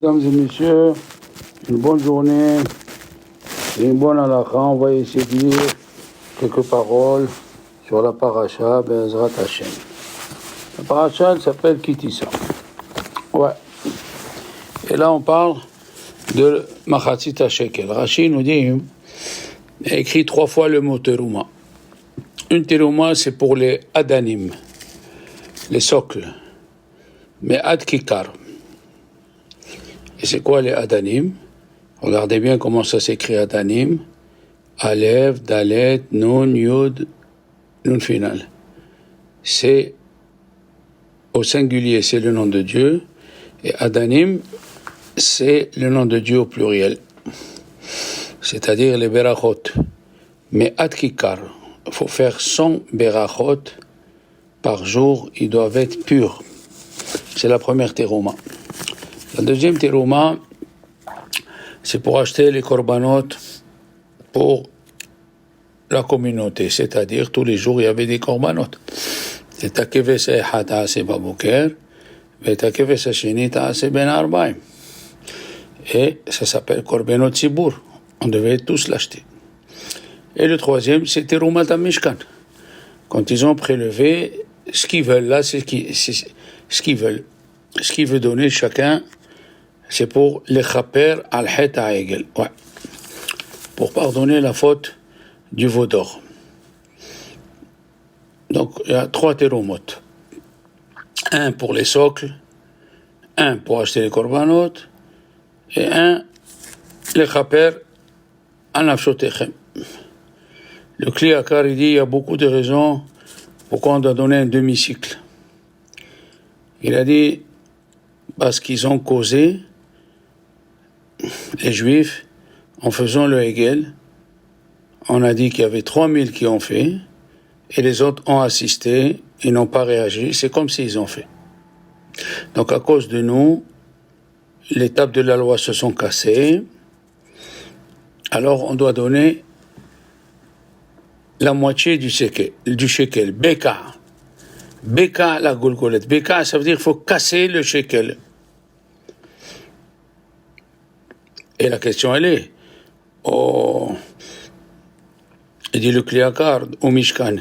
Mesdames et messieurs, une bonne journée et une bonne halakha. On va essayer de dire quelques paroles sur la paracha Be'ezrat Hashem. La paracha, elle s'appelle Kitissa. Ouais. Et là, on parle de Machatzit HaShekel. Rashi nous dit, il a écrit 3 fois le mot terouma. Une terouma, c'est pour les adanim, les socles. Mais ad kikar. Et c'est quoi les adanim? Regardez bien comment ça s'écrit adanim. Aleph, Dalet, Nun, Yud, Nun final. C'est au singulier, c'est le nom de Dieu. Et adanim, c'est le nom de Dieu au pluriel. C'est-à-dire les berachot. Mais ad kikar, il faut faire 100 berachot par jour, ils doivent être purs. C'est la première terouma. La deuxième terouma, c'est pour acheter les korbanot pour la communauté, c'est-à-dire tous les jours il y avait des korbanot. Et takeves ehad ta'ase baboker, et takeves hasheni ta'ase ben arbaim. Et ça s'appelle korbanot tzibur. On devait tous l'acheter. Et le troisième, c'est teroumat hamishkan. Quand ils ont prélevé, ce qu'ils veulent là, c'est ce qu'ils veulent. Ce qu'il veut donner chacun, c'est pour les chaper al-het ha'egel. Ouais. Pour pardonner la faute du veau d'or. Donc, il y a 3 terumot. Un pour les socles, un pour acheter les korbanot, et un, les chaper al-nafshotechem. Le Kli Yakar, il dit, il y a beaucoup de raisons pourquoi on doit donner un demi-cycle. Il a dit, parce qu'ils ont causé, les Juifs, en faisant le Hegel, on a dit qu'il y avait 3000 qui ont fait, et les autres ont assisté, ils n'ont pas réagi, c'est comme s'ils ont fait. Donc à cause de nous, les tables de la loi se sont cassées, alors on doit donner la moitié du shekel, Beka. Beka la golgolette. Beka, ça veut dire qu'il faut casser le shekel. Et la question, elle est, il dit le Kli Yakar au Mishkan.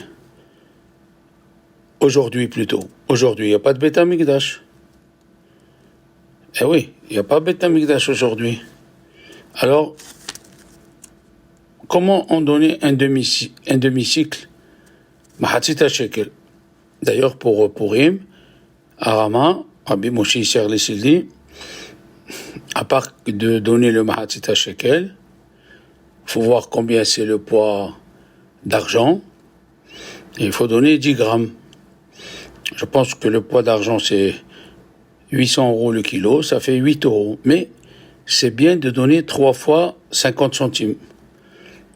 Aujourd'hui plutôt. Aujourd'hui, il n'y a pas de Beth Amikdash. Eh oui, il n'y a pas de Beth Amikdash aujourd'hui. Alors, comment on donnait un demi-cycle Mahatzit HaShekel. D'ailleurs, pour Purim, à Rama, Rabbi Moshe Isser dit, à part de donner le Mahatzit HaShekel, il faut voir combien c'est le poids d'argent, et il faut donner 10 grammes. Je pense que le poids d'argent, c'est 800 € le kilo, ça fait 8 €. Mais c'est bien de donner 3 fois 50 centimes.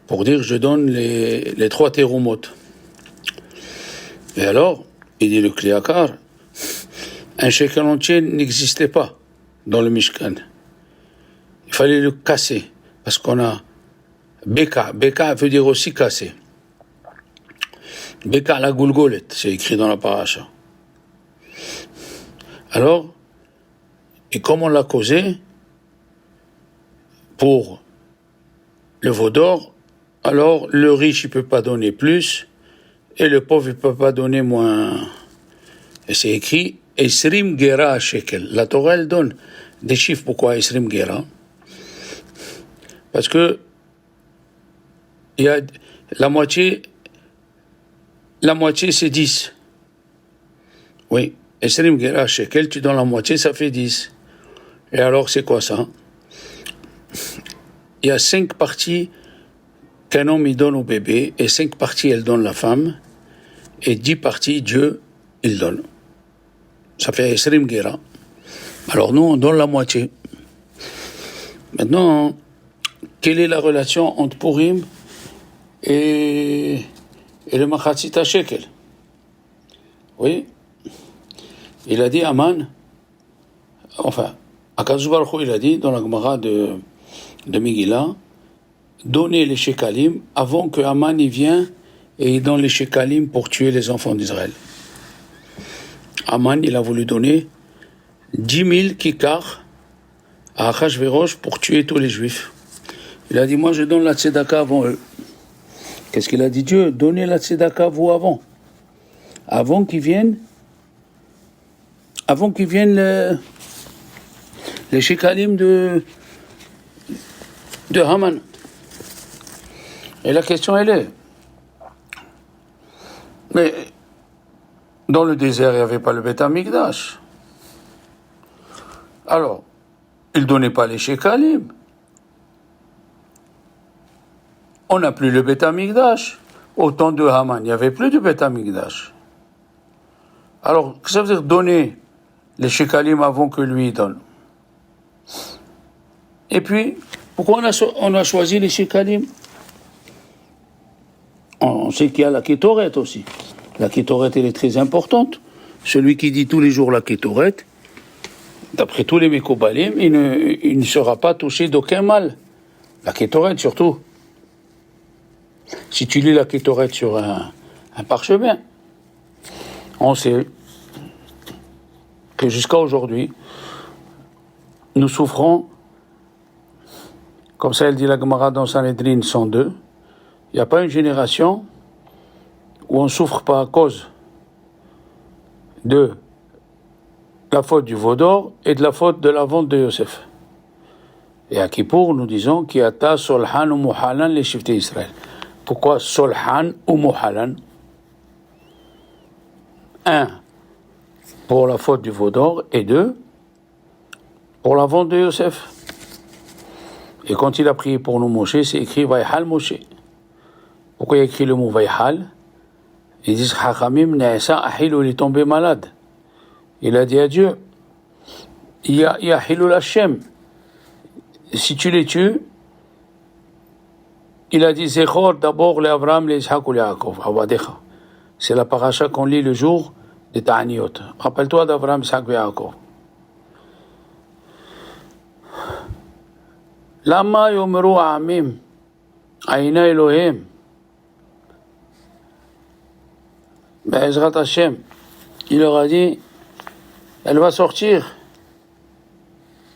Pour dire, je donne les 3 terumot. Et alors, il dit le Kli Yakar, un shekel entier n'existait pas dans le Mishkan. Il fallait le casser, parce qu'on a Beka. Beka veut dire aussi casser. Beka la golgolette, c'est écrit dans la paracha. Alors, et comme on l'a causé, pour le veau d'or, alors le riche il peut pas donner plus, et le pauvre il peut pas donner moins. Et c'est écrit, Esrim Gera Shekel. La Torah elle donne des chiffres. Pourquoi Esrim Gera? Parce que il y a la moitié c'est 10. Oui, Esrim Gera Shekel, tu donnes la moitié, ça fait 10. Et alors c'est quoi ça? Il y a 5 parties qu'un homme il donne au bébé, et 5 parties elle donne la femme, et 10 parties Dieu il donne. Ça fait Esrim Gera. Alors nous on donne la moitié. Maintenant, quelle est la relation entre Purim et le Machatzit HaShekel? Oui. Il a dit Aman, enfin, Akadosh Baruch Hu, il a dit dans la Gemara de Megillah, donnez les shekalim avant que Aman y vienne et il donne les shekalim pour tuer les enfants d'Israël. Aman, il a voulu donner 10 000 kikar à Achashverosh pour tuer tous les Juifs. Il a dit, moi je donne la tzedaka avant eux. Qu'est-ce qu'il a dit Dieu? Donnez la tzedaka vous avant. Avant qu'ils viennent les shekalim de Haman. Et la question elle est, mais dans le désert il n'y avait pas le Beth Amikdash. Alors, il ne donnait pas les shekalim. On n'a plus le Beth Amikdash. Au temps de Haman, il n'y avait plus de Beth Amikdash. Alors, qu'est-ce que ça veut dire donner les shekalim avant que lui donne? Et puis, pourquoi on a choisi les shekalim? On sait qu'il y a la Kétoret aussi. La Kétoret, elle est très importante. Celui qui dit tous les jours la Kétoret, d'après tous les Mekobalim, il ne sera pas touché d'aucun mal. La Kétoret surtout. Si tu lis la Kétoret sur un parchemin, on sait que jusqu'à aujourd'hui, nous souffrons, comme ça elle dit la Gemara dans Sanhedrin 102, il n'y a pas une génération où on ne souffre pas à cause de la faute du veau d'or et de la faute de la vente de Yosef. Et à Kippour, nous disons qu'il y a ta solhan ou muhalan les shifté Israël. Pourquoi solhan ou muhalan? Un, pour la faute du veau d'or, et deux, pour la vente de Yosef. Et quand il a prié pour nous Moshe, c'est écrit Vaïhal Moshe. Pourquoi il a écrit le mot Vaïhal? Ils disent Chachamim Ne'esa Ahilou, il est tombé malade. Il a dit à Dieu, il y a Hilul Hashem. Si tu les tues, il a dit Zechor d'abord les Abraham, les Ishaq ou les Yaakov. Avadecha. C'est la paracha qu'on lit le jour de Ta'aniot. Rappelle-toi d'Abraham, Ishaq et Yaakov. Lama yomeru amim, aïna Elohim. Be'ezrat Hashem. Il leur a dit, elle va sortir.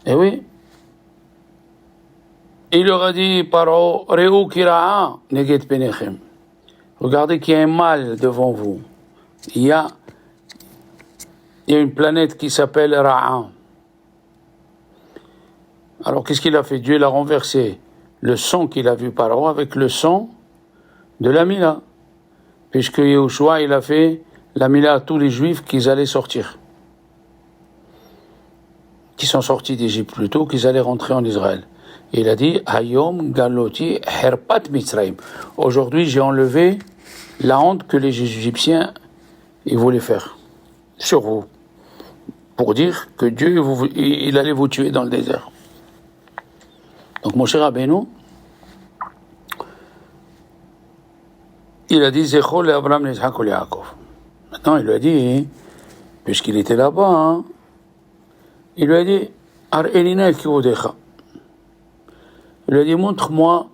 Eh oui. Il leur a dit, Paro, Reu Kira'a, Neget Penechem. Regardez qu'il y a un mal devant vous. Il y a une planète qui s'appelle Ra'a. Alors qu'est-ce qu'il a fait? Dieu l'a renversé le sang qu'il a vu Paro avec le sang de la Mila. Puisque Yehoshua, il a fait la Mila à tous les Juifs qu'ils allaient sortir. Qui sont sortis d'Égypte plutôt, qu'ils allaient rentrer en Israël. Et il a dit, Hayom Galoti Herpat Mitzrayim. Aujourd'hui, j'ai enlevé la honte que les Égyptiens ils voulaient faire sur vous. Pour dire que Dieu, il allait vous tuer dans le désert. Donc, mon cher Rabbeinu, il a dit, Zechol et Abraham, les Ishaq et Yaakov. Maintenant, il lui a dit, puisqu'il était là-bas, hein, il lui a dit, Ar Elina el Kivodecha. Il lui a dit, montre-moi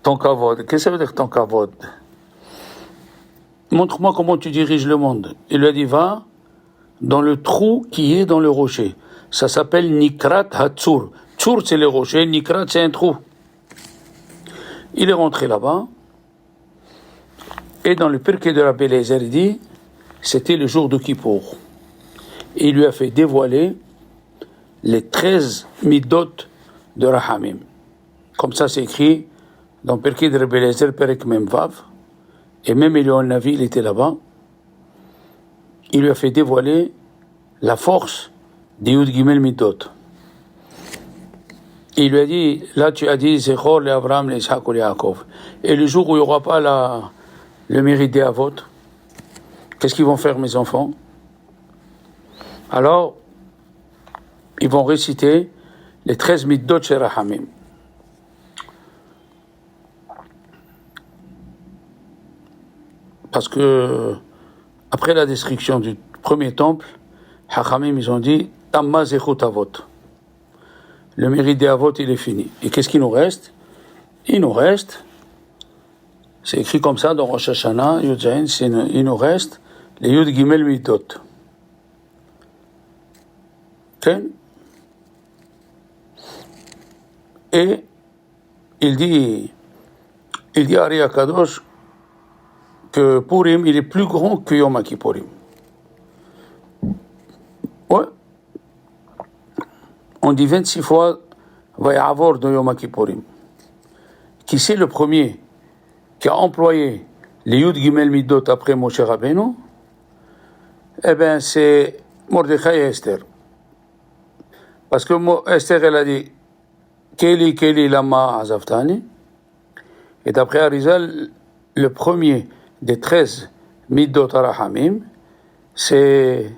ton kavod. Qu'est-ce que ça veut dire ton kavod? Montre-moi comment tu diriges le monde. Il lui a dit, va dans le trou qui est dans le rocher. Ça s'appelle Nikrat Hatzur. Tsur, c'est le rocher, Nikrat, c'est un trou. Il est rentré là-bas, et dans le Pirkei de Rabbi Eliezer, il dit, c'était le jour de Kippour. Et il lui a fait dévoiler les 13 midot de Rahamim. Comme ça, c'est écrit dans Pirkei de Rabbi Eliezer, Perek Memvav, et même Eliyahu Navi, il était là-bas. Il lui a fait dévoiler la force des Yud Gimel Midot. Il lui a dit, là tu as dit, Zechor, les Abraham, les Ishaq, les Yaakov. Et le jour où il n'y aura pas le mérite des Avot, qu'est-ce qu'ils vont faire mes enfants? Alors, ils vont réciter les 13 Middot chez Rahamim. Parce que, après la destruction du premier temple, Hachamim, ils ont dit, Tamma Zechut Avot. Le mérite des Avot, il est fini. Et qu'est-ce qu'il nous reste? Il nous reste, c'est écrit comme ça dans Rosh Hashanah, Yud Zayin, il nous reste les Yud Gimel Midot. Okay? Et il dit Ari Akadosh que Purim, il est plus grand que Yom Kippourim. Ouais. On dit 26 fois Vayavor de Yom Kippourim. Qui c'est le premier qui a employé les Yud Gimel Midot après Moshe Rabbeinu? Eh bien, c'est Mordechai et Esther. Parce que Esther, elle a dit Keli, Keli, Lama Azavtani. Et d'après Arizal, le premier des 13 Midot Arahamim, c'est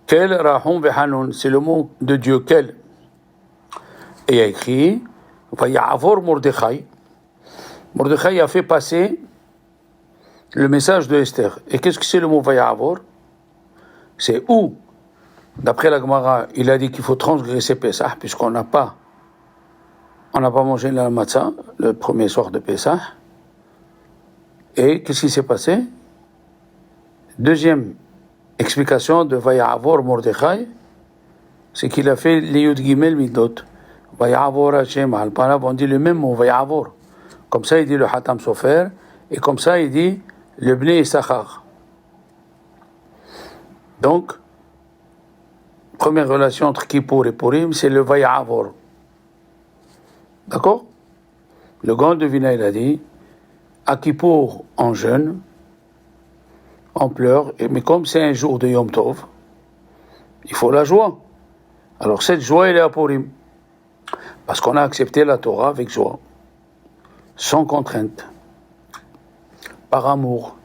Kel, Rahum, Vehanun. C'est le mot de Dieu, Kel. Et il y a écrit Vayavor Mordechai. Mordechai a fait passer le message de Esther. Et qu'est-ce que c'est le mot Vayavor? C'est où, d'après la Gemara, il a dit qu'il faut transgresser Pessah, puisqu'on n'a pas mangé la matzah le premier soir de Pessah. Et qu'est-ce qui s'est passé? Deuxième explication de Vayavor Mordechai, c'est qu'il a fait les Yud Gimel Midot. Vayavor Hashem, Al-Panav, on dit le même mot, Vayavor. Comme ça, il dit le Hatam Sofer, et comme ça, il dit le Bnei Issachar. Donc, première relation entre Kippour et Purim, c'est le Vayavor. D'accord? Le grand devina, il a dit, à Kippour, en jeûne, on pleure, mais comme c'est un jour de Yom Tov, il faut la joie. Alors cette joie, elle est à Purim. Parce qu'on a accepté la Torah avec joie, sans contrainte, par amour.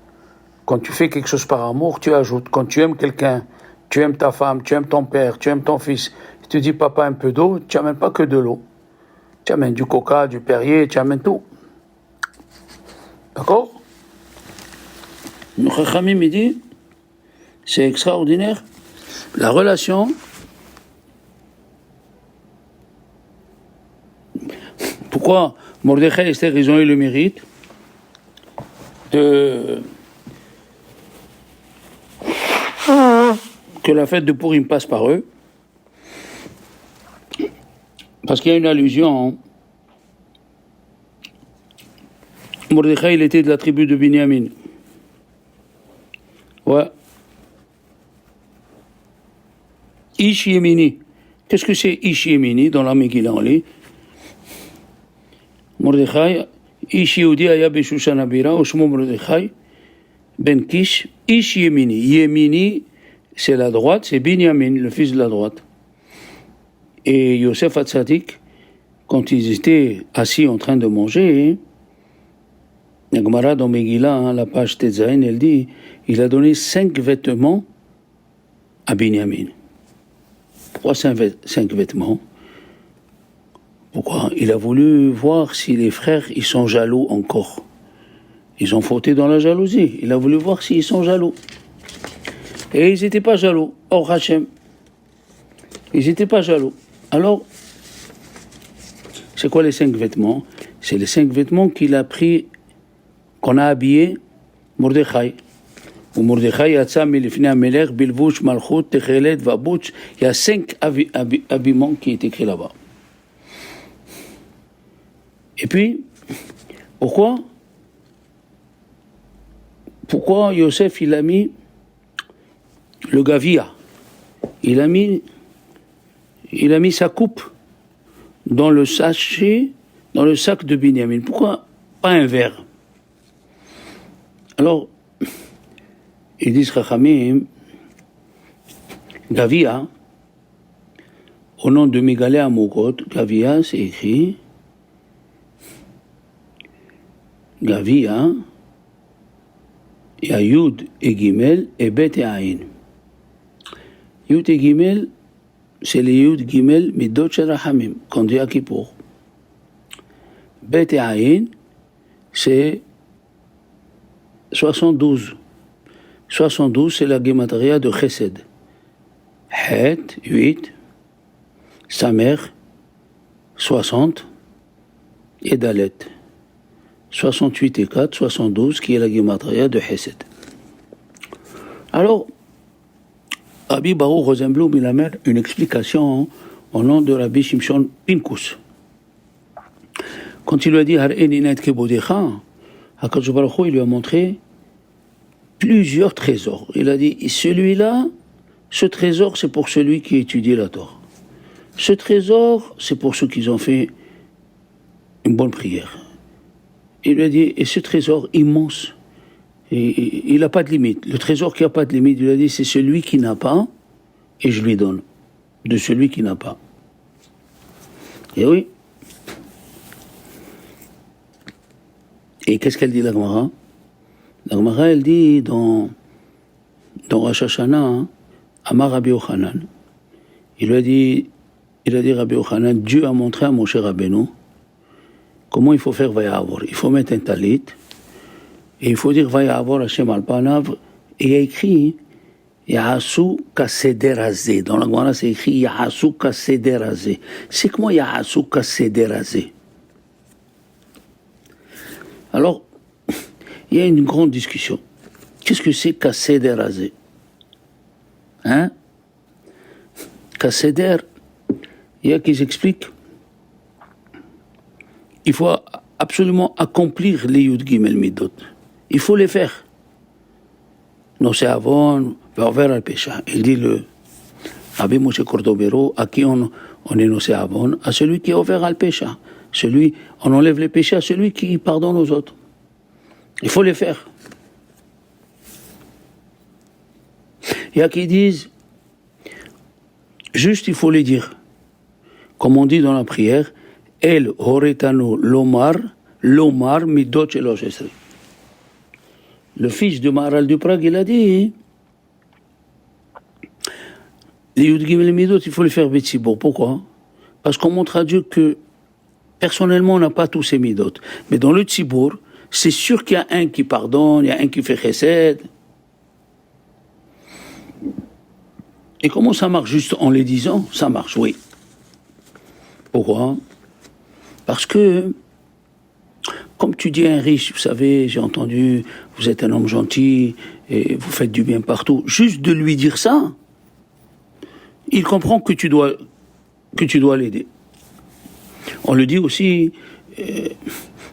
Quand tu fais quelque chose par amour, tu ajoutes. Quand tu aimes quelqu'un, tu aimes ta femme, tu aimes ton père, tu aimes ton fils, tu te dis papa un peu d'eau, tu n'amènes pas que de l'eau. Tu amènes du coca, du Perrier, tu amènes tout. D'accord? Le Chachamim me dit, c'est extraordinaire, la relation pourquoi Mordechai et Esther, ils ont eu le mérite que la fête de Purim passe par eux, parce qu'il y a une allusion. Mordechai, il était de la tribu de Binyamin. Ouais. Ish Yemini. Qu'est-ce que c'est Ish Yemini dans la Megillah en lit? Mordechai, Ish Yehudi aya b'Shushan Abira, Ushmo Mordechai, Ben Kish, Ish Yemini. Yemini, c'est la droite, c'est Binyamin, le fils de la droite. Et Yosef Hatzadik, quand ils étaient assis en train de manger, la Gemara dans Megillah, la page Tetzain, elle dit, il a donné 5 vêtements à Binyamin. Pourquoi 5 vêtements? Pourquoi? Il a voulu voir si les frères, ils sont jaloux encore. Ils ont fauté dans la jalousie. Il a voulu voir s'ils sont jaloux. Et ils n'étaient pas jaloux. Or Hachem. Ils n'étaient pas jaloux. Alors, c'est quoi les 5 vêtements? C'est les 5 vêtements qu'il a pris, qu'on a habillé Mordechai. Ou Mordechai Yatsa Milifnei Amelech Bilvush Malchut Techelet Vabuch. Il y a 5 habillements qui est écrit là-bas. Et puis, pourquoi Yosef il a mis le gavia? Il a mis sa coupe dans le sachet, dans le sac de Binyamin. Pourquoi pas un verre? Alors, ils disent Chachamim, gavia, au nom de Migalé Amogot, gavia, c'est écrit Gavia, il y a Yud et Gimel et Bet et Aïn. Yud et Gimel, c'est les Yud Gimel Midot Sherahamim, qu'on dit à Kippour. Bet et Aïn, c'est 72. 72, c'est la Gematria de Chesed. Het, 8, Samer, 60, et Dalet. 68 et 4, 72, qui est la Gematria de Chesed. Alors, Rabbi Baruch Rosenblum, il amène une explication au nom de Rabbi Shimshon Pinkus. Quand il lui a dit Har'eninet kebodecha, HaKadosh Baruch Hu, il lui a montré plusieurs trésors. Il a dit, celui-là, ce trésor, c'est pour celui qui étudie la Torah. Ce trésor, c'est pour ceux qui ont fait une bonne prière. Il lui a dit, et ce trésor immense, il n'a pas de limite. Le trésor qui n'a pas de limite, il lui a dit, c'est celui qui n'a pas, et je lui donne, de celui qui n'a pas. Et oui. Et qu'est-ce qu'elle dit, la Gemara? La Gemara, elle dit dans Rosh Hashanah, Amar Rabbi Yochanan, il a dit Rabbi Yochanan, Dieu a montré à Moshe Rabbeinu comment il faut faire Vaya'avor. Il faut mettre un talit, et il faut dire Vaya'avor Hashem al panav, et il y a écrit Ya'asu kaseder hazeh. Dans la Gemara, c'est écrit Ya'asu kaseder hazeh. C'est comment Ya'asu kaseder hazeh? Alors, il y a une grande discussion. Qu'est-ce que c'est kaseder hazeh? Hein? Kaseder, il y a qui expliquent il faut absolument accomplir les Yud Gimel Midot. Il faut les faire. Nosé Avon, vers al Pesha. Il dit le Rabbi Moshe Cordovero, à qui on est Nosé Avon, à celui qui est ouvert al Pesha. On enlève les péchés à celui qui pardonne aux autres. Il faut les faire. Il y a qui disent, juste il faut les dire. Comme on dit dans la prière, El Horetano Lomar Midot Shelosh Esri. Le fils de Maharal du Prague, il a dit, les Yud Gimel Midot, il faut les faire Betsibour. Pourquoi? Parce qu'on montre à Dieu que, personnellement, on n'a pas tous ces Midot. Mais dans le Tzibour, c'est sûr qu'il y a un qui pardonne, il y a un qui fait Chesed. Et comment ça marche juste en les disant? Ça marche, oui. Pourquoi? Parce que, comme tu dis à un riche, vous savez, j'ai entendu, vous êtes un homme gentil, et vous faites du bien partout, juste de lui dire ça, il comprend que tu dois l'aider. On le dit aussi,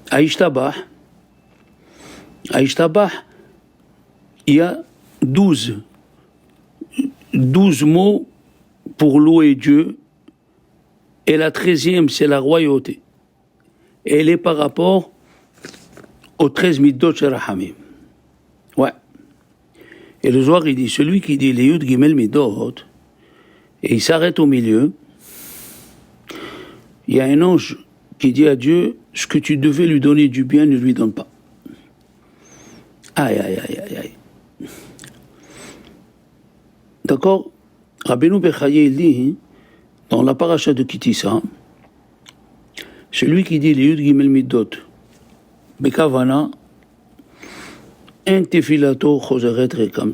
à Ishtabah, il y a 12 mots pour louer Dieu, et la 13e, c'est la royauté. Et elle est par rapport aux 13 Midot Sherahamim. Ouais. Et le Zohar, il dit, celui qui dit les Yud Gimel Midot, et il s'arrête au milieu, il y a un ange qui dit à Dieu, ce que tu devais lui donner du bien, ne lui donne pas. Aïe, aïe, aïe, aïe, aïe. D'accord? Rabbeinu Bechaye, il dit, dans la paracha de Kitissa, celui qui dit les Yud Gimel Midot, Bekavana, un tefilato choseret rekam,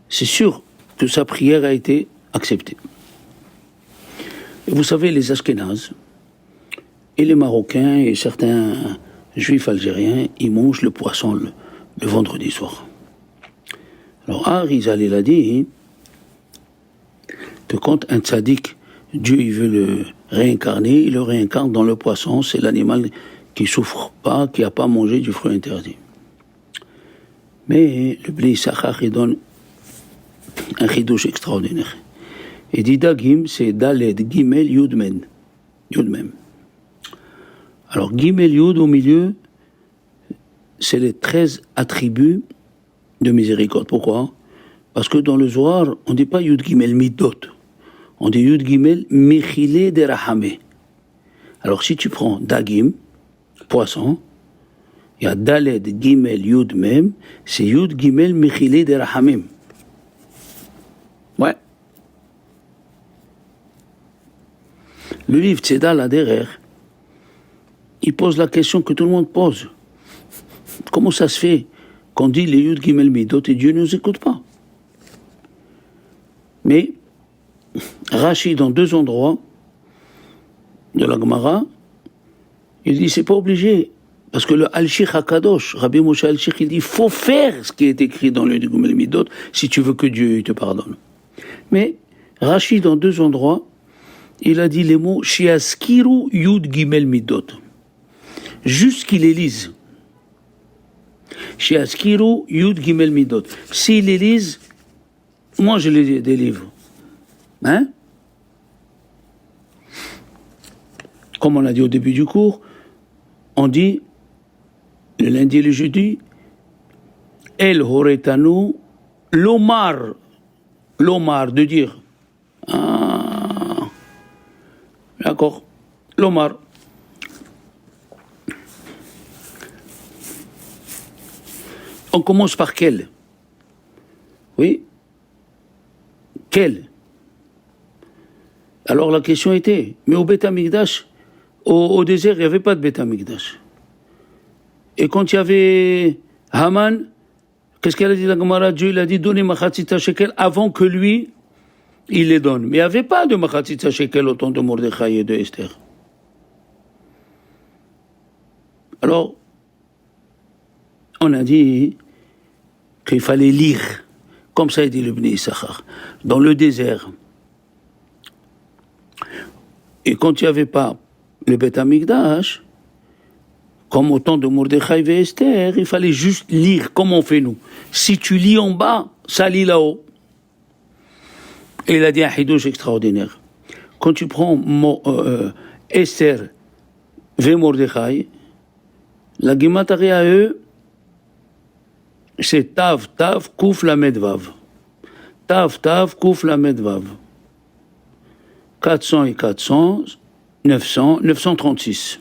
c'est sûr que sa prière a été acceptée. Et vous savez, les Ashkénazes, et les Marocains, et certains Juifs algériens, ils mangent le poisson le vendredi soir. Alors, Arizal, il a dit que quand un tzaddik, Dieu il veut le réincarner, il le réincarne dans le poisson, c'est l'animal qui souffre pas, qui n'a pas mangé du fruit interdit. Mais le Bnei Issachar, il donne un chidouche extraordinaire. Il dit Dagim, c'est Daled, Gimel, Yud Mem. Alors Gimel, Yud au milieu, c'est les 13 attributs de miséricorde. Pourquoi? Parce que dans le Zohar, on ne dit pas Yud Gimel Midot. On dit Yud Gimel Mechile de Rahamé. Alors si tu prends Dagim, poisson, il y a Daled, Gimel, Yud Mem, c'est Yud Gimel Mechile de Rahamim. Ouais. Le livre Tzedal là derrière, il pose la question que tout le monde pose. Comment ça se fait qu'on dit les Yud Gimel Midot et Dieu ne nous écoute pas? Mais Rashi, dans 2 endroits de la Gemara, il dit c'est pas obligé, parce que le Al-Shich HaKadosh, Rabbi Moshe Al-Shich, il dit faut faire ce qui est écrit dans le Yud Gimel Midot si tu veux que Dieu te pardonne. Mais Rashi, dans 2 endroits, il a dit les mots Shiaskiru Yud Gimel Midot. Juste qu'il les lise. Shiaskiru Yud Gimel Midot. S'il les lise, moi je les délivre. Hein? Comme on a dit au début du cours, on dit le lundi et le jeudi, El Horetanu, l'Omar, de dire. Ah, d'accord, l'Omar. On commence par quel? Oui? Quel? Alors la question était, mais au Beth Amikdash, au désert, il n'y avait pas de Beth Amikdash. Et quand il y avait Haman, qu'est-ce qu'elle a dit la Gemara? Dieu, il a dit, donnez Machatzita Shekel avant que lui, il les donne. Mais il n'y avait pas de Machatzita Shekel au temps de Mordechai et de Esther. Alors, on a dit qu'il fallait lire, comme ça il dit le Bnei Issachar, dans le désert. Et quand il n'y avait pas le Beth Amikdash, comme au temps de Mordechai et Esther, il fallait juste lire, comme on fait nous. Si tu lis en bas, ça lit là-haut. Et il a dit un hidouche extraordinaire. Quand tu prends Esther et Mordechai, la Gemataria eux, c'est Tav, Kouf, Lamed, Vav. Tav, Kouf, Lamed, Vav. 400 et 400, 900, 936.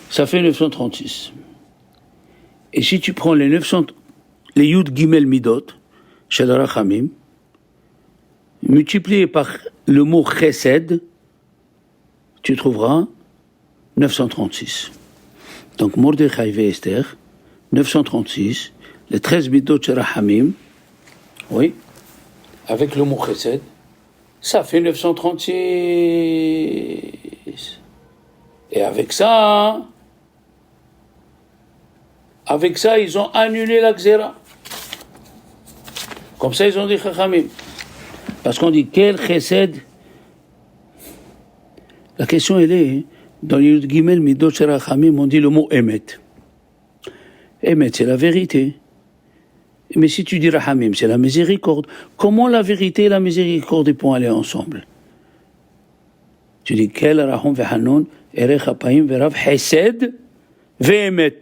Ça fait 936. Et si tu prends les 900, les Yud Gimel Midot, chez le Rachamim, multiplié par le mot Chesed, tu trouveras 936. Donc Mordechai et Esther, 936, les 13 Midot chez Rachamim, oui, avec le mot Chesed, ça fait 936. Et avec ça, ils ont annulé la Xéra. Comme ça, ils ont dit Chachamim. Parce qu'on dit, quel Chesed? La question, elle est, dans les Yud Gimel Midot Shel Chachamim, on dit le mot Emet. Emet, c'est la vérité. Mais si tu dis Rahamim, c'est la miséricorde. Comment la vérité et la miséricorde pourront aller ensemble? Tu dis, quel Rahom ve'Hanon, Erech Apayim ve'Rav Chesed ve'Emet.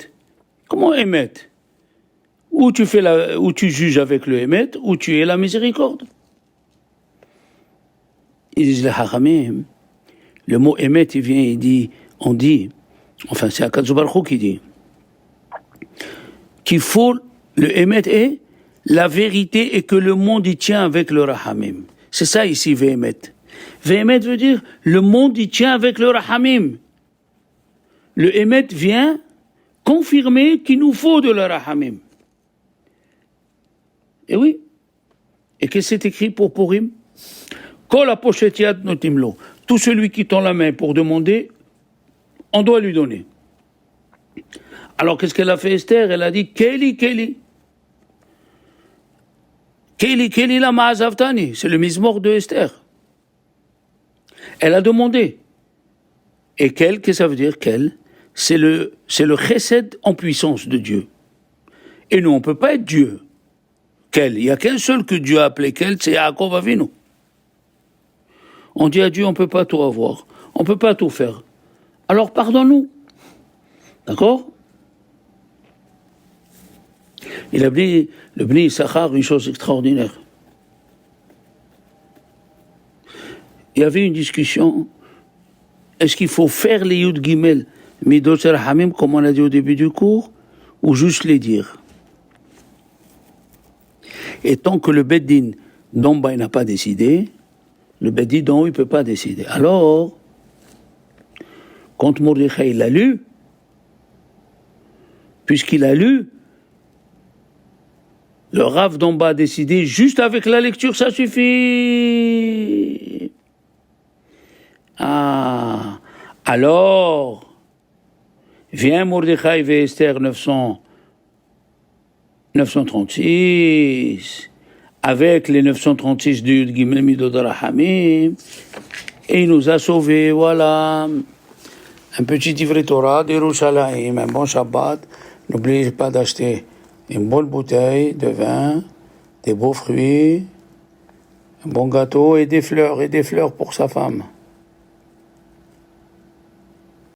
Comment Emet? Ou tu juges avec le Emet, ou tu es la miséricorde. Ils disent les Hachamim, le mot Emet, il vient, enfin c'est Akadosh Baruch Hu qui dit, qu'il faut, le Emet est la vérité et que le monde y tient avec le Rahamim. C'est ça ici, Ve'emet. Ve'emet veut dire, le monde y tient avec le Rahamim. Le Emet vient confirmer qu'il nous faut de le Rahamim. Et oui. Et qu'est-ce que c'est écrit pour Purim? Kol hapochet yad notim lo. Tout celui qui tend la main pour demander, on doit lui donner. Alors qu'est-ce qu'elle a fait Esther? Elle a dit Keli la ma'azavtani. C'est le mismor de Esther. Elle a demandé. Et qu'est-ce que ça veut dire qu'elle? C'est le chesed en puissance de Dieu. Et nous, on ne peut pas être Dieu. Il n'y a qu'un seul que Dieu a appelé c'est Yaakov Avinu. On dit à Dieu, on ne peut pas tout avoir. On ne peut pas tout faire. Alors pardonne-nous. D'accord? Il a dit, le Bnei Issachar, une chose extraordinaire. Il y avait une discussion. Est-ce qu'il faut faire les Yud Gimel Midot Shel Hamim, comme on a dit au début du cours, ou juste les dire? Et tant que le Beddin d'en bas n'a pas décidé, le Beddin d'en haut ne peut pas décider. Alors, quand Mordechai l'a lu, puisqu'il a lu, le Rav d'en bas a décidé, juste avec la lecture, ça suffit. Ah, alors, vient Mordechai et Esther 936. avec les 936 du Yud Gimel Midot Rahamim, et il nous a sauvés, voilà. Un petit Divrei Torah d'Yerushalayim, un bon Shabbat. N'oubliez pas d'acheter une bonne bouteille de vin, des beaux fruits, un bon gâteau et des fleurs pour sa femme.